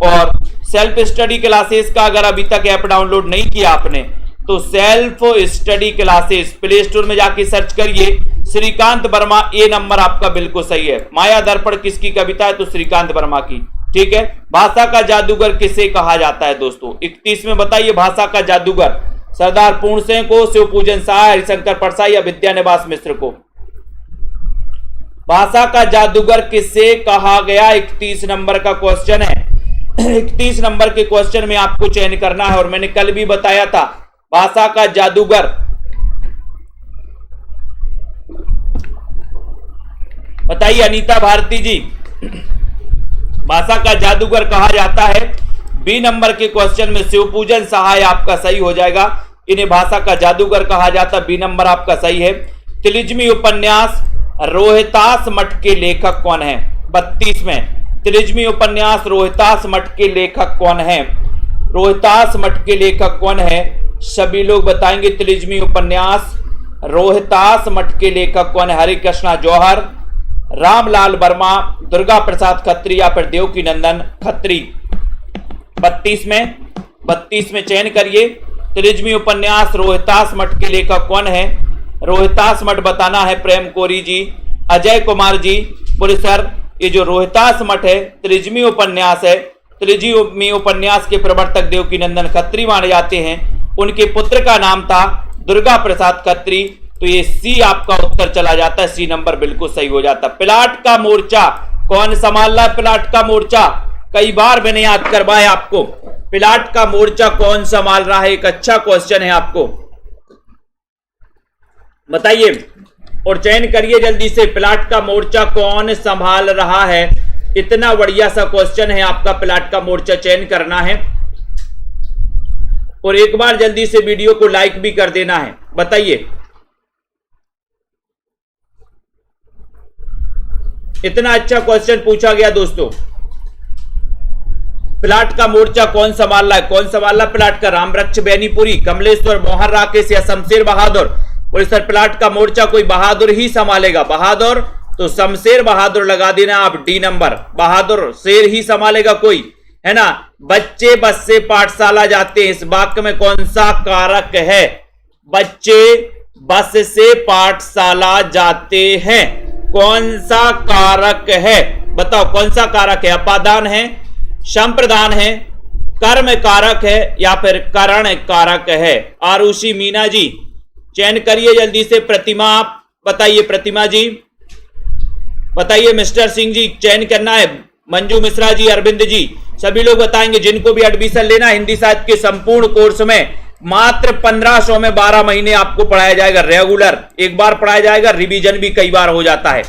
और सेल्फ स्टडी क्लासेस का अगर अभी तक ऐप डाउनलोड नहीं किया आपने, तो self study classes play store में जाके सर्च करिए। श्रीकांत वर्मा, ये नंबर आपका बिल्कुल सही है। माया दर्पण किसकी कविता है? तो श्रीकांत वर्मा की। ठीक है। भाषा का जादूगर किसे कहा जाता है दोस्तों? 31 में बताइए। भाषा का जादूगर सरदार पूर्ण सिंह को, शिवपूजन शाह, हरिशंकर परसाई या विद्यानिवास मिश्र को? भाषा का जादूगर किसे कहा गया? 31 नंबर का क्वेश्चन है। 31 नंबर के क्वेश्चन में आपको चयन करना है, और मैंने कल भी बताया था भाषा का जादूगर बताइए। अनीता भारती जी, भाषा का जादूगर कहा जाता है। बी नंबर के क्वेश्चन में शिवपूजन सहाय आपका सही हो जाएगा। इन्हें भाषा का जादूगर कहा जाता है। बी नंबर आपका सही है। तिलिस्मी उपन्यास रोहितास मठ के लेखक कौन है? 32 में तिलिस्मी उपन्यास रोहितास मठ के लेखक कौन है? रोहितास मठ के लेखक कौन है? सभी लोग बताएंगे। तिलिस्मी उपन्यास रोहितास मठ के लेखक कौन है? हरिकृष्णा जौहर, रामलाल वर्मा, दुर्गा प्रसाद खत्री या फिर देवकी नंदन खत्री? 32 में चयन करिए। तिलिस्मी उपन्यास रोहितास मठ के लेखक कौन है? रोहितास मठ बताना है। प्रेम कोरी जी, अजय कुमार जी, बोले सर ये जो रोहितास मठ है तिलिस्मी उपन्यास है, तिलिस्मी उपन्यास के प्रवर्तक देवकी नंदन खत्री माने जाते हैं। उनके पुत्र का नाम था दुर्गा प्रसाद खत्री। तो ये सी आपका उत्तर चला जाता है। सी नंबर बिल्कुल सही हो जाता है। प्लाट का मोर्चा कौन संभाल रहा है? प्लाट का मोर्चा कई बार मैंने याद करवाया आपको। प्लाट का मोर्चा कौन संभाल रहा है? एक अच्छा क्वेश्चन है आपको, बताइए और चयन करिए जल्दी से। प्लाट का मोर्चा कौन संभाल रहा है? इतना बढ़िया सा क्वेश्चन है आपका। प्लाट का मोर्चा चयन करना है, और एक बार जल्दी से वीडियो को लाइक भी कर देना है। बताइए। इतना अच्छा क्वेश्चन पूछा गया दोस्तों। प्लाट का मोर्चा कौन संभाल रहा है? कौन संभाल रहा है प्लाट का? रामवृक्ष बेनीपुरी, कमलेश्वर, मोहन राकेश या शमशेर बहादुर? बोले सर प्लाट का मोर्चा कोई बहादुर ही संभालेगा। बहादुर तो शमशेर बहादुर लगा देना आप, डी नंबर। बहादुर शेर ही संभालेगा कोई, है ना। बच्चे बस से पाठशाला जाते हैं, इस वाक्य में कौन सा कारक है? बच्चे बस से पाठशाला जाते हैं, कौन सा कारक है? बताओ कौन सा कारक है? अपादान है, संप्रदान है, कर्म कारक है या फिर करण कारक है? आरुषि मीना जी चयन करिए जल्दी से। प्रतिमा बताइए, प्रतिमा जी बताइए। मिस्टर सिंह जी चयन करना है। मंजू मिश्रा जी, अरविंद जी, सभी लोग बताएंगे। जिनको भी एडमिशन लेना हिंदी साहित्य के संपूर्ण कोर्स में मात्र 1500 में 12 महीने आपको पढ़ाया जाएगा। रेगुलर एक बार पढ़ाया जाएगा, रिवीजन भी कई बार हो जाता है।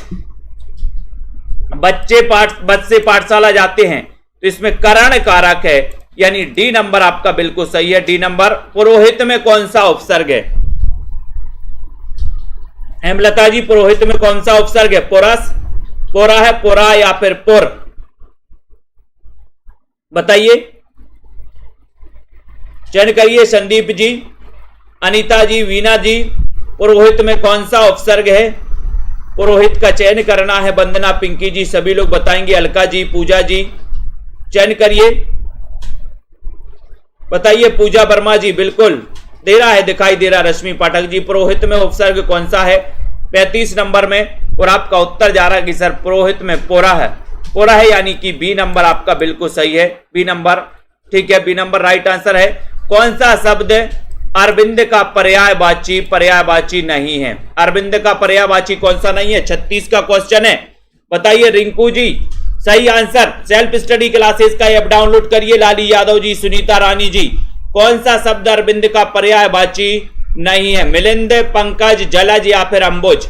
बच्चे बस से पाठशाला जाते हैं तो इसमें करण कारक है, यानी डी नंबर आपका बिल्कुल सही है। D number. पुरोहित में कौन सा उपसर्ग है? हेमलता जी पुरोहित में कौन सा उपसर्ग है? पुरस, पोरा है, पोरा या फिर पुर? बताइए, चयन करिए। संदीप जी, अनीता जी, वीना जी, पुरोहित में कौन सा उपसर्ग है? पुरोहित का चयन करना है। वंदना, पिंकी जी, सभी लोग बताएंगे। अलका जी, पूजा जी, चयन करिए, बताइए। पूजा वर्मा जी बिल्कुल दे रहा है, दिखाई दे रहा। रश्मि पाठक जी, पुरोहित में उपसर्ग कौन सा है? 35 नंबर में। और आपका उत्तर जा रहा है कि सर पुरोहित में पोरा है। पोरा है, यानी कि बी नंबर आपका बिल्कुल सही है। बी नंबर, ठीक है, बी नंबर राइट आंसर है। कौन सा शब्द अरविंद का पर्यायवाची नहीं है? अरविंद का पर्यायवाची कौन सा नहीं है? 36 का क्वेश्चन है, बताइए। रिंकू जी सही आंसर। सेल्फ स्टडी क्लासेस का ऐप डाउनलोड करिए। लाली यादव जी, सुनीता रानी जी, कौन सा शब्द अरविंद का पर्यायवाची नहीं है? मिलिंद, पंकज, जलज या फिर अंबुज?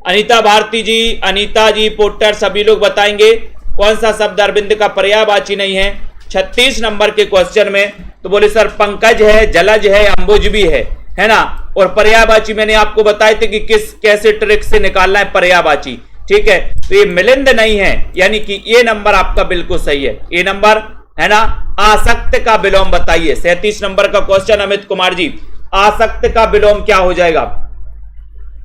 अनीता भारती जी, अनीता जी, पोटर, सभी लोग बताएंगे कौन सा शब्द अरविंद का पर्यायवाची नहीं है 36 नंबर के क्वेश्चन में। तो बोले सर पंकज है, जलज है, अंबुज भी है ना। और पर्यायवाची मैंने आपको बताए थे कि कैसे ट्रिक से निकालना है पर्यायवाची, ठीक है। तो ये मिलिंद नहीं है, यानी कि ये नंबर आपका बिल्कुल सही है। ये नंबर है ना। आसक्त का विलोम बताइए। 37 नंबर का क्वेश्चन अमित कुमार जी, आसक्त का विलोम क्या हो जाएगा?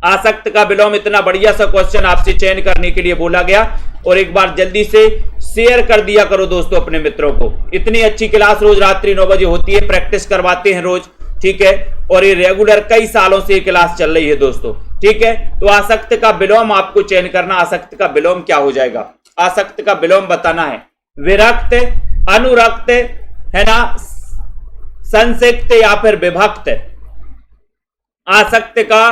आसक्त का विलोम, इतना बढ़िया सा क्वेश्चन आपसे चयन करने के लिए बोला गया। और एक बार जल्दी से शेयर कर दिया करो दोस्तों अपने मित्रों को। इतनी अच्छी क्लास रोज रात्रि 9 बजे होती है, प्रैक्टिस करवाते हैं रोज, ठीक है। और ये रेगुलर कई सालों से ये क्लास चल रही है दोस्तों, ठीक है। तो आसक्त का विलोम आपको चयन करना। आसक्त का विलोम क्या हो जाएगा? आसक्त का विलोम बताना है। विरक्त, अनुरक्त, है ना, संसिक्त या फिर विभक्त? आसक्त का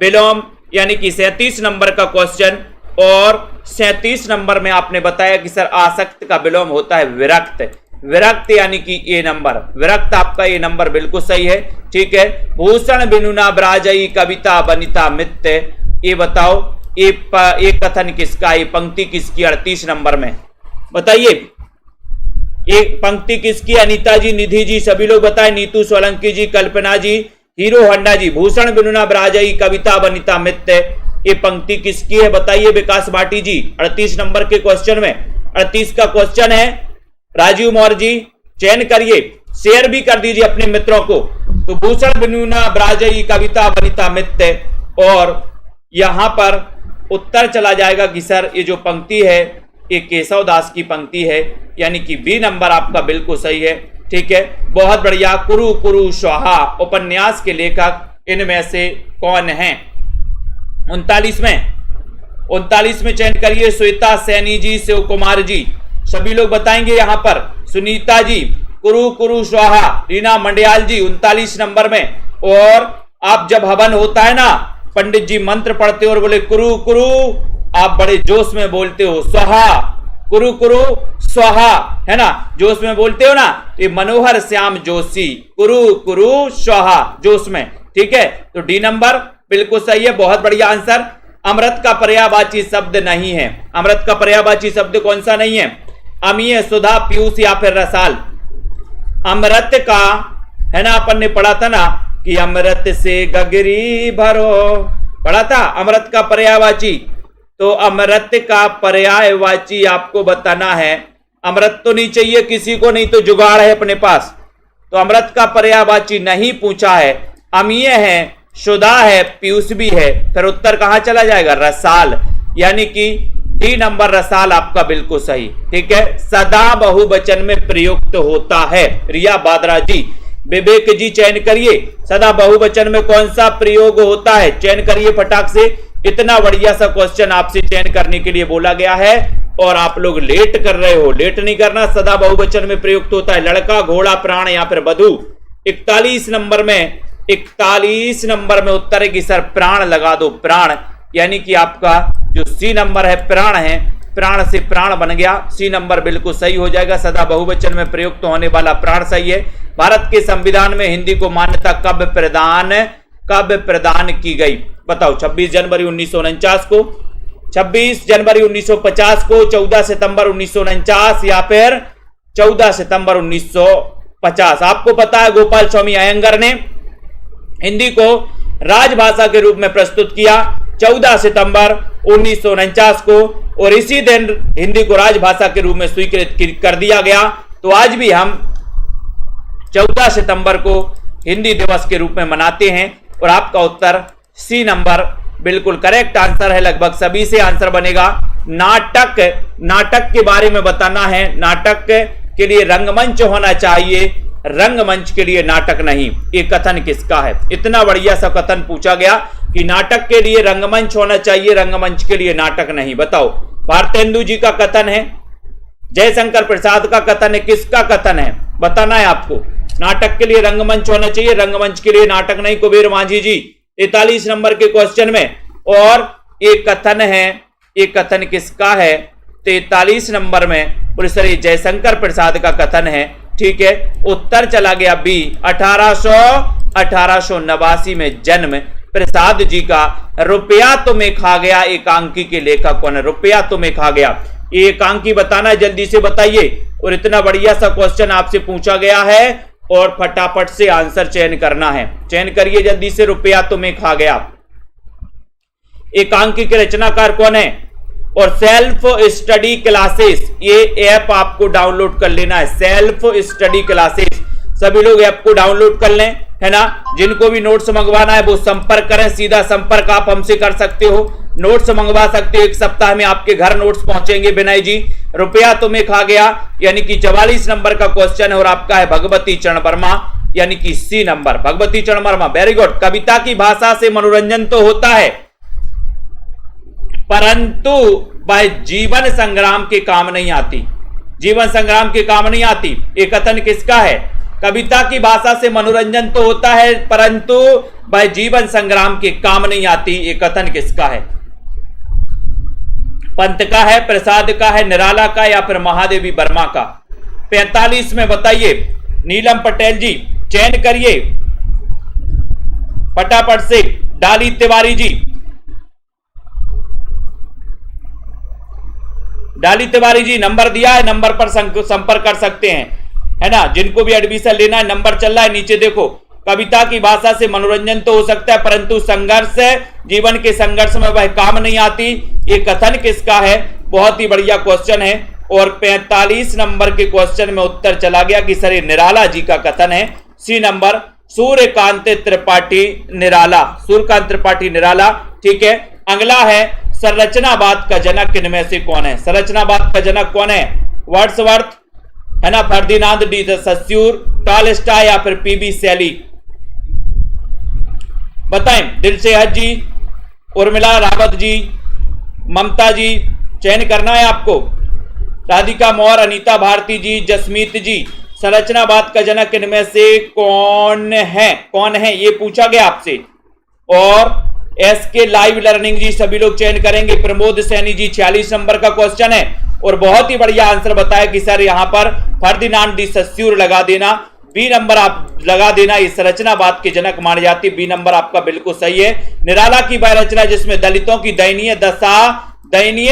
विलोम, यानी कि 37 नंबर का क्वेश्चन। और 37 नंबर में आपने बताया कि सर आसक्त का विलोम होता है विरक्त। विरक्त यानी कि ए नंबर, विरक्त आपका ये नंबर बिल्कुल सही है, ठीक है। भूषण बिनुना ब्राजई कविता बनिता मित्य, ये बताओ ये कथन किसका, ये पंक्ति किसकी? 38 नंबर में बताइए, एक पंक्ति किसकी? अनीता जी, निधि जी, सभी लोग बताएं। नीतू सोलंकी जी, कल्पना जी, हीरो हंडा जी, भूषण बिनुना ब्राजई कविता बनिता मित्य, ये पंक्ति किसकी है? बताइए। विकास भाटी जी, 38 नंबर के क्वेश्चन में, 38 का क्वेश्चन है। राजीव मौर्य जी चयन करिए, शेयर भी कर दीजिए अपने मित्रों को। तो भूषण बिनुना ब्राजई कविता बनिता मित्य, और यहां पर उत्तर चला जाएगा कि सर ये जो पंक्ति है ये केशव दास की पंक्ति है, यानी कि बी नंबर आपका बिल्कुल सही है, ठीक है। बहुत बढ़िया। कुरु कुरु स्वाहा उपन्यास के लेखक इनमें से कौन है? 39 में चयन करिए। श्वेता सैनी जी, शिव कुमार जी, सभी लोग बताएंगे यहां पर। सुनीता जी, कुरु कुरु स्वाहा। रीना मंडियाल जी 39 नंबर में। और आप जब हवन होता है ना, पंडित जी मंत्र पढ़ते हो और बोले कुरु कुरु, आप बड़े जोश में बोलते हो स्वाहा, कुरु कुरु स्वाहा, है ना, जोश में बोलते हो ना। ये मनोहर श्याम जोशी, कुरु कुरु स्वाहा, जोश में, ठीक है। तो डी नंबर बिल्कुल सही है, बहुत बढ़िया आंसर। अमृत का पर्यायवाची शब्द नहीं है। अमृत का पर्यायवाची शब्द कौन सा नहीं है? अमीय, सुधा, पीयूष या फिर रसाल? अमृत का, है ना, अपन ने पढ़ा था ना कि अमृत से गगरी भरो, पढ़ा था अमृत का पर्यायवाची। तो अमृत का पर्यायवाची आपको बताना है अमृत तो नहीं चाहिए किसी को, नहीं तो जुगाड़ है अपने पास। तो अमृत का पर्यायवाची नहीं पूछा है, अमीय है, शुदा है, पीयूष भी है, फिर उत्तर कहां चला जाएगा? रसाल, यानी कि डी नंबर रसाल आपका बिल्कुल सही। ठीक है, सदा बहुवचन में प्रयुक्त होता है। रिया बादरा जी, विवेक जी चयन करिए, सदा बहुवचन में कौन सा प्रयोग होता है? चयन करिए फटाक से। इतना बढ़िया सा क्वेश्चन आपसे चयन करने के लिए बोला गया है और आप लोग लेट कर रहे हो। लेट नहीं करना, सदा बहुवचन में प्रयुक्त होता है लड़का, घोड़ा, प्राण या फिर वधु। 41 नंबर में, 41 नंबर में उत्तर है कि सर प्राण लगा दो, प्राण, यानी कि आपका जो सी नंबर है प्राण है, प्राण से प्राण बन गया, सी नंबर बिल्कुल सही हो जाएगा। सदा बहुवचन में प्रयुक्त होने वाला प्राण सही है। भारत के संविधान में हिंदी को मान्यता कब प्रदान की गई? बताओ। 26 जनवरी 1949 को, 26 जनवरी 1950 को, 14 सितंबर 1949 या फिर 14 सितंबर 1950। आपको पता है गोपाल स्वामी अयंगर ने हिंदी को राजभाषा के रूप में प्रस्तुत किया 14 सितंबर 1949 को, और इसी दिन हिंदी को राजभाषा के रूप में स्वीकृत कर दिया गया। तो आज भी हम 14 सितंबर को हिंदी दिवस के रूप में मनाते हैं। और आपका उत्तर सी नंबर बिल्कुल करेक्ट आंसर है। लगभग सभी से आंसर बनेगा। नाटक, नाटक के बारे में बताना है। नाटक के लिए रंगमंच होना चाहिए, रंगमंच के लिए नाटक नहीं। ये कथन किसका है? इतना बढ़िया सा कथन पूछा गया कि नाटक के लिए रंगमंच होना चाहिए, रंगमंच के लिए नाटक नहीं। बताओ। भारतेंदु जी का कथन है, जयशंकर प्रसाद का कथन है, किसका कथन है बताना है आपको। नाटक के लिए रंगमंच होना चाहिए, रंगमंच के लिए नाटक नहीं। कुबेर माझी जी 43 नंबर के क्वेश्चन में, और एक कथन है, एक कथन किसका है? 43 नंबर में प्रोफेसर जयशंकर प्रसाद का कथन है। ठीक है, उत्तर चला गया बी। 1889 में जन्म प्रसाद जी का। रुपया तुम्हें खा गया एकांकी के लेखक कौन है? रुपया तुम्हें खा गया, ये एकांकी बताना है, जल्दी से बताइए। और इतना बढ़िया सा क्वेश्चन आपसे पूछा गया है और फटाफट से आंसर चयन करना है। चयन करिए जल्दी से। रुपया तुम्हें खा गया एकांकी के रचनाकार कौन है? और सेल्फ स्टडी क्लासेस, ये ऐप आपको डाउनलोड कर लेना है। सेल्फ स्टडी क्लासेस, सभी लोग ऐप को डाउनलोड कर लें, है ना। जिनको भी नोट्स मंगवाना है वो संपर्क करें, सीधा संपर्क आप हमसे कर सकते हो, नोट्स मंगवा सकते हो। 1 सप्ताह में आपके घर नोट्स पहुंचेंगे। विनय जी, रुपया तुम्हें खा गया, यानी कि 44 नंबर का क्वेश्चन है और आपका है भगवती चरण वर्मा, यानी कि सी नंबर, भगवती चरण वर्मा। Very good. कविता की भाषा से मनोरंजन तो होता है, परंतु वह जीवन संग्राम के काम नहीं आती, जीवन संग्राम के काम नहीं आती। ये कथन किसका है? कविता की भाषा से मनोरंजन तो होता है, परंतु वह जीवन संग्राम के काम नहीं आती। ये कथन किसका है? पंत का है, प्रसाद का है, निराला का, या फिर महादेवी वर्मा का? 45 में बताइए। नीलम पटेल जी चयन करिए फटाफट से। डाली तिवारी जी, डाली तिवारी जी नंबर दिया है, नंबर पर संपर्क कर सकते हैं, है ना। जिनको भी एडमिशन लेना है नंबर चल रहा है नीचे देखो। कविता की भाषा से मनोरंजन तो हो सकता है, परंतु संघर्ष, जीवन के संघर्ष में वह काम नहीं आती। ये कथन किसका है? बहुत ही बढ़िया क्वेश्चन है। और 45 नंबर के क्वेश्चन में उत्तर चला गया कि सर ये निराला जी का कथन है, सी नंबर, सूर्यकांत त्रिपाठी निराला, सूर्यकांत त्रिपाठी निराला। ठीक है, अगला है संरचनावाद का जनक इनमें से कौन है? संरचनावाद का जनक कौन है? वर्ड्सवर्थ, है ना, फर्दिनांद डी सस्यूर, टॉलस्टॉय या फिर पीबी शैली? बताएं। दिलशेहद जी, उर्मिला रावत जी, ममता जी, चयन करना है आपको। राधिका मौर्य, अनीता भारती जी, जसमीत जी, संरचनावाद का जनक इनमें से कौन है? कौन है ये पूछा गया आपसे। और एसके लाइव लर्निंग जी सभी लोग चयन करेंगे। प्रमोद सैनी जी 46 नंबर का क्वेश्चन है और बहुत ही बढ़िया आंसर बताया कि सर यहां पर फर्दिनांड डी सस्यूर लगा देना, बी नंबर आप लगा देना, ये संरचनावाद के जनक माने जाती है। बी नंबर आपका बिल्कुल सही है। निराला की वह रचना जिसमें दलितों की दयनीय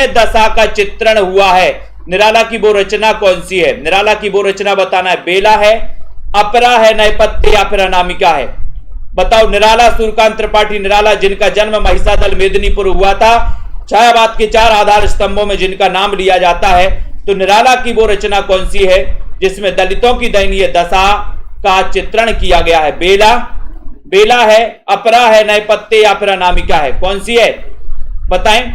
दशा का चित्रण हुआ है, निराला की वो रचना कौन सी है? निराला की वो रचना बताना है। बेला है, अपरा है, नैपथ्य या फिर अनामिका है? बताओ। निराला, सूर्यकांत त्रिपाठी निराला, जिनका जन्म महिषादल मेदिनीपुर हुआ था, छायावाद के 4 आधार स्तंभों में जिनका नाम लिया जाता है, तो निराला की वो रचना कौन सी है जिसमें दलितों की दयनीय दशा का चित्रण किया गया है? बेला, बेला है, अपरा है, नए पत्ते या फिर अनामिका है? कौन सी है बताएं?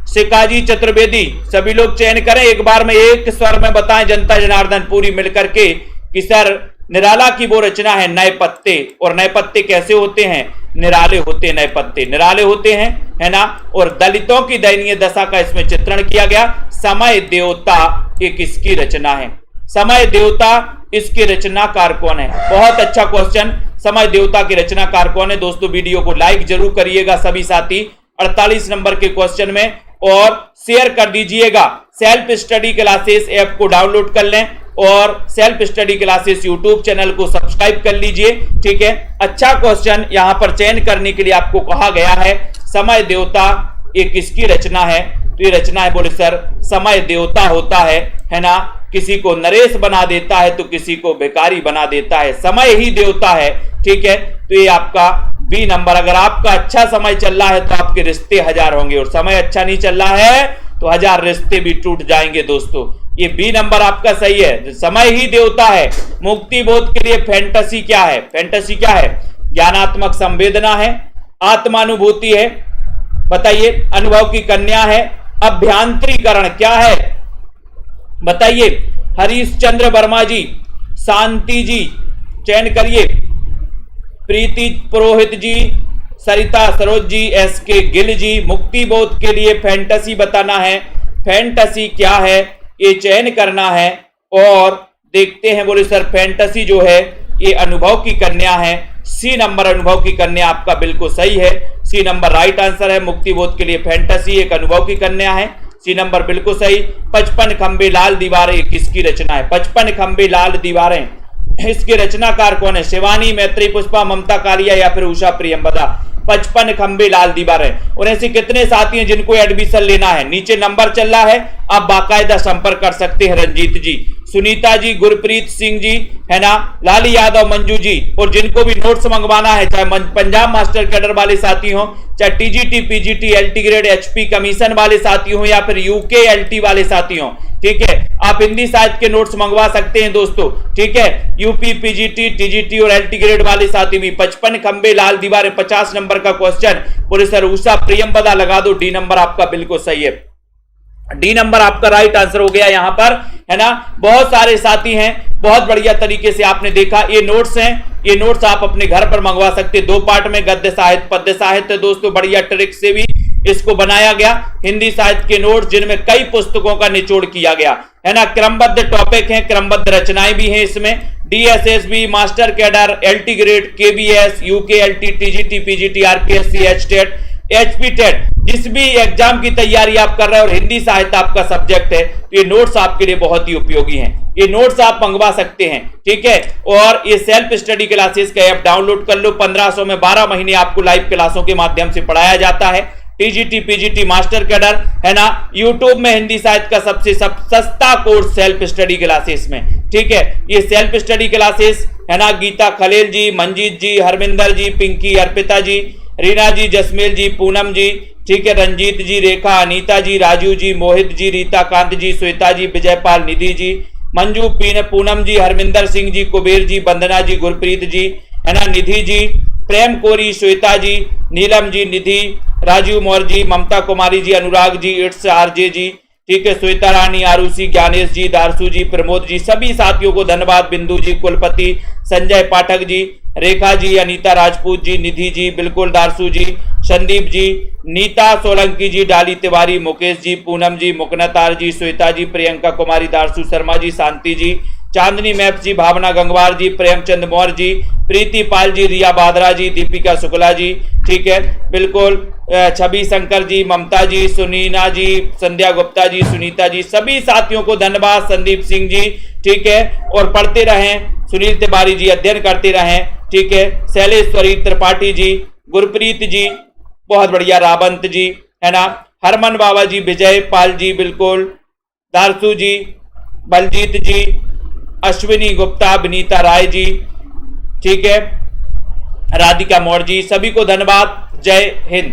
सिकाजी चतुर्वेदी, सभी लोग चयन करें, एक बार में एक स्वर में बताएं जनता जनार्दन पूरी मिलकर के कि सर निराला की वो रचना है नए पत्ते। और नए पत्ते कैसे होते हैं? निराले होते हैं, नए पत्ते निराले होते हैं, है ना। और दलितों की दयनीय दशा का इसमें चित्रण किया गया। समय देवता ये किसकी रचना है? समय देवता इसके रचनाकार कौन है? बहुत अच्छा क्वेश्चन। समय देवता के रचनाकार कौन है? दोस्तों वीडियो को लाइक जरूर करिएगा सभी साथी 48 नंबर के क्वेश्चन में, और शेयर कर दीजिएगा। सेल्फ स्टडी क्लासेस ऐप को डाउनलोड कर लें और self study classes YouTube channel को सब्सक्राइब कर लीजिए, ठीक है। अच्छा क्वेश्चन यहां पर चयन करने के लिए आपको कहा गया है समय देवता ये किसकी रचना है? तो ये रचना है, बोले सर समय देवता होता है ना। किसी को नरेश बना देता है तो किसी को भिखारी बना देता है, समय ही देवता है, ठीक है। तो ये आपका बी नंबर। अगर आपका अच्छा समय चल रहा है तो आपके रिश्ते 1000 होंगे, और समय अच्छा नहीं चल रहा है तो 1000 रिश्ते भी टूट जाएंगे दोस्तों। ये बी नंबर आपका सही है, समय ही देवता है। मुक्ति बोध के लिए फैंटेसी क्या है? फैंटेसी क्या है? ज्ञानात्मक संवेदना है, आत्मानुभूति है, बताइए, अनुभव की कन्या है, अभ्यांतरीकरण क्या है बताइए? हरीशचंद्र वर्मा जी, शांति जी चयन करिए, प्रीति पुरोहित जी, सरिता सरोज जी, एसके गिल जी। मुक्ति बोध के लिए फैंटेसी बताना है, फैंटेसी क्या है ये चयन करना है। और देखते हैं, बोले सर फैंटेसी जो है ये अनुभव की कन्या है। सी नंबर अनुभव की कन्या आपका बिल्कुल सही है, सी नंबर राइट आंसर है। मुक्ति बोध के लिए फैंटेसी एक अनुभव की कन्या है, सी नंबर बिल्कुल सही। 55 खंबे लाल दीवारें किसकी रचना है? 55 खंबे लाल दीवारें इसके रचनाकार कौन है? शिवानी, मैत्री पुष्पा, ममता कालिया या फिर उषा प्रियंवदा? 55 खंबे लाल दीवारें। और ऐसे कितने साथी हैं जिनको एडमिशन लेना है? नीचे नंबर चल रहा है, आप बाकायदा संपर्क कर सकते हैं। रंजीत जी, सुनीता जी, गुरप्रीत सिंह जी, है ना, लाली यादव, मंजू जी। और जिनको भी नोट्स मंगवाना है, चाहे पंजाब मास्टर कैडर वाले साथी हो, चाहे TGT, PGT, LT grade, HP commission वाले साथी हो, या फिर यूके एलटी वाले साथी हो, ठीक है, आप हिंदी साहित्य के नोट्स मंगवा सकते हैं दोस्तों, ठीक है। यूपी, पीजीटी, टीजीटी और एलटी ग्रेड वाले साथी भी। 55 खंबे लाल दीवारें 50 नंबर का क्वेश्चन। बोले सर उषा प्रियंवदा लगा दो, डी नंबर आपका बिल्कुल सही है, डी नंबर आपका राइट आंसर हो गया यहां पर, है ना। बहुत सारे साथी हैं, बहुत बढ़िया तरीके से आपने देखा। ये नोट्स हैं, ये नोट्स आप अपने घर पर मंगवा सकते हैं। 2 पार्ट में गद्य साहित्य, पद्य साहित्य दोस्तों, बढ़िया ट्रिक से भी इसको बनाया गया। हिंदी साहित्य के नोट्स जिनमें कई पुस्तकों का निचोड़ किया गया, है ना। क्रमबद्ध टॉपिक हैं, क्रमबद्ध रचनाएं भी हैं इसमें। DSSB, master cadre, LT grade, KBS, UK LT, TGT, PGT, RPSC, HTET, HP TET, जिस भी एग्जाम की तैयारी आप कर रहे हैं और हिंदी साहित्य आपका सब्जेक्ट है, तो ये नोट्स आपके लिए बहुत ही उपयोगी हैं। ये नोट्स आप मंगवा सकते हैं, ठीक है। और ये सेल्फ स्टडी क्लासेस का ऐप डाउनलोड कर लो। 1500 में 12 महीने आपको लाइव क्लासों के माध्यम से पढ़ाया जाता है। टीजीटी, पीजीटी, मास्टर कैडर, है ना। यूट्यूब में हिंदी साहित्य का सबसे सस्ता कोर्स सेल्फ स्टडी क्लासेस में, ठीक है। ये सेल्फ स्टडी क्लासेस, है ना, गीता खलेल जी, मंजीत जी, हरमिंदर जी, पिंकी, अर्पिता जी, रीना जी, जसमेल जी, पूनम जी, ठीक है, रंजीत जी, रेखा, अनीता जी, राजू जी, मोहित जी, रीता कांत जी, श्वेता जी, विजयपाल, निधि जी, मंजू, पूनम जी, हरमिंदर सिंह जी, कुबेर जी, वंदना जी, गुरप्रीत जी, है ना, निधि जी, प्रेम कोरी, श्वेता जी, नीलम जी, निधि, राजीव मौर्य जी, ममता कुमारी जी, अनुराग जी, इट्स आरजे जी, ठीक है, श्वेता रानी, आरुषि, ज्ञानेश जी, दारसू जी, प्रमोद जी, सभी साथियों को धन्यवाद। बिंदु जी, कुलपति, संजय पाठक जी, रेखा जी, अनीता राजपूत जी, निधि जी, बिल्कुल, दारसू जी, संदीप जी, नीता सोलंकी जी, डाली तिवारी, मुकेश जी, पूनम जी, मुकनतार जी, श्वेता जी, प्रियंका कुमारी, दारसू शर्मा जी, शांति जी, चांदनी मैप जी, भावना गंगवार जी, प्रेमचंद मौर्य जी, प्रीति पाल जी, रिया बादरा जी, दीपिका शुक्ला जी, ठीक है, बिल्कुल, छवि शंकर जी, ममता जी, सुनीना जी, संध्या गुप्ता जी, सुनीता जी, सभी साथियों को धन्यवाद। संदीप सिंह जी, ठीक है, और पढ़ते रहें। सुनील तिवारी जी, अध्ययन करते रहें, ठीक है। शैलेश्वरी त्रिपाठी जी, गुरप्रीत जी, बहुत बढ़िया, रावंत जी, है ना, हरमन बाबा जी, विजय पाल जी, बिल्कुल, दारसू जी, बलजीत जी, अश्विनी गुप्ता, विनीता राय जी, ठीक है, राधिका मौर्य जी, सभी को धन्यवाद। जय हिंद।